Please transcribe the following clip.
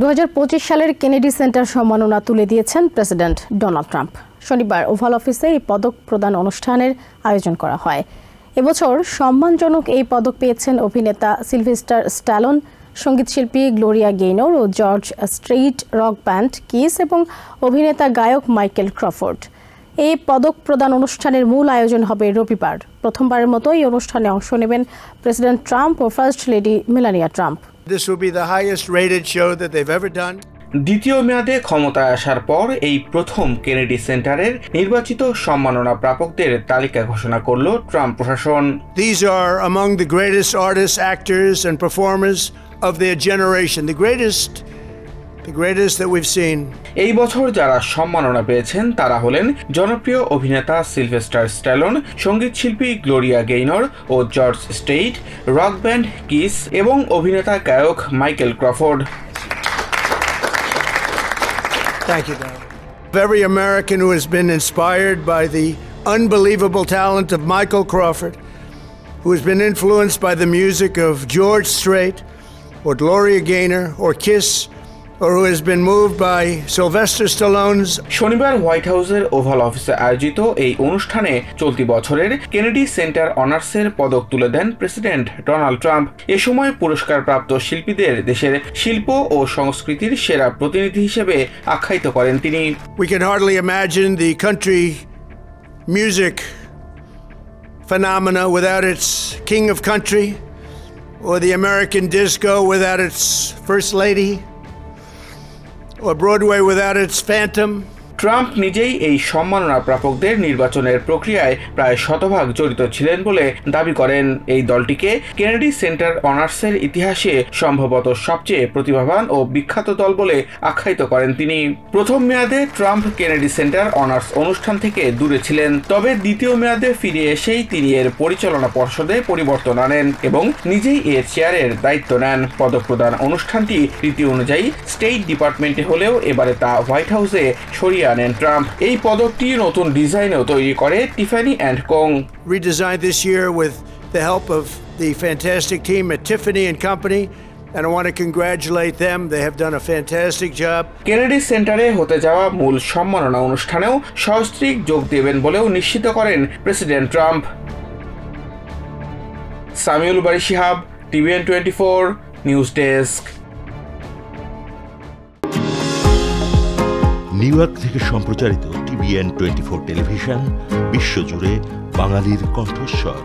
2025 সালের Kennedy centre সম্মাননা তুলে দিয়েছেন প্রেসিডেন্ট ডোনাল্ড ট্রাম্প। শনিবার ওভাল অফিসে এই পদক প্রদান অনুষ্ঠানের আয়োজন করা হয়। এবছর সম্মানজনক এই পদক পেয়েছেন অভিনেতা সিলভেস্টার স্ট্যালোন, সঙ্গীতশিল্পী গ্লোরিয়া গেইনর ও George Strait, rock band Kiss এবং অভিনেতা গায়ক মাইকেল ক্রফোর্ড। এই পদক প্রদান অনুষ্ঠানের মূল আয়োজন হবে রবিবার। প্রথমবারের মতো এই অনুষ্ঠানে অংশ নেবেন প্রেসিডেন্ট ট্রাম্প ও first lady Melania Trump. This will be the highest rated show that they've ever done. দ্বিতীয় মেয়াদে ক্ষমতায় আসার পর এই প্রথম কেনেডি সেন্টারের নির্বাচিত সম্মাননা প্রাপকদের তালিকা ঘোষণা করল ট্রাম্প প্রশাসন। These are among the greatest artists, actors and performers of their generation, the greatest that we've seen. এই বছর যারা সম্মাননা পেয়েছেন তারা হলেন জনপ্রিয় অভিনেতা সিলভেস্টার স্ট্যালোন, সঙ্গীতশিল্পী গ্লোরিয়া গেইনর ও George Strait, rock band Kiss এবং অভিনেতা গায়ক Michael Crawford. Thank you, Don. Every American who has been inspired by the unbelievable talent of Michael Crawford, who has been influenced by the music of George Strait or Gloria Gaynor or Kiss, or who has been moved by Sylvester Stallone's। শনিবার white হাউসের oval অফিসে আয়োজিত এই অনুষ্ঠানে চলতি বছরের Kennedy centre অনার্সের পদক তুলে দেন প্রেসিডেন্ট ডোনাল্ড ট্রাম্প। এ সময় পুরস্কারপ্রাপ্ত শিল্পীদের দেশের শিল্প ও সংস্কৃতির সেরা প্রতিনিধি হিসেবে আখ্যায়িত করেন তিনি। We can hardly imagine the country music phenomena without its king of country, or the American disco without its first lady, or Broadway without its phantom. Trump নিজেই এই সম্মাননা প্রাপকদের নির্বাচনের প্রক্রিয়ায় প্রায় শতভাগ জড়িত ছিলেন বলে দাবি করেন। এই দলটিকে কেনেডি সেন্টার অনার্সের ইতিহাসে সম্ভবত সবচেয়ে প্রতিভাবান ও বিখ্যাত দল বলে আখ্যায়িত করেন তিনি। প্রথম মেয়াদে ট্রাম্প কেনেডি সেন্টার অনার্স অনুষ্ঠান থেকে দূরে ছিলেন, তবে দ্বিতীয় মেয়াদে ফিরে এসেই তিনি এর পরিচালনা পর্ষদে পরিবর্তন আনেন এবং নিজেই এর চেয়ারের দায়িত্ব নেন। পদক প্রদান অনুষ্ঠানটি রীতি অনুযায়ী স্টেট ডিপার্টমেন্টে হলেও এবারে তা হোয়াইট হাউসে সরিয়ে আনেন ট্রাম্প। এই পদকটি নতুন ডিজাইনেও তৈরি করে টিফানি and co. Redesigned this year with the help of the fantastic team at Tiffany & Company, and I want to congratulate them. They have done a fantastic job. Kennedy সেন্টারে হতে যাওয়া মূল সম্মাননা অনুষ্ঠানেও সহস্ত্রীক যোগ দেবেন বলেও নিশ্চিত করেন president Trump. Samiul Bari Shihab, TVN 24 news desk. New York থেকে সম্প্রচারিত TVN 24 টেলিভিশন বিশ্বজুড়ে বাঙালির কণ্ঠস্বর।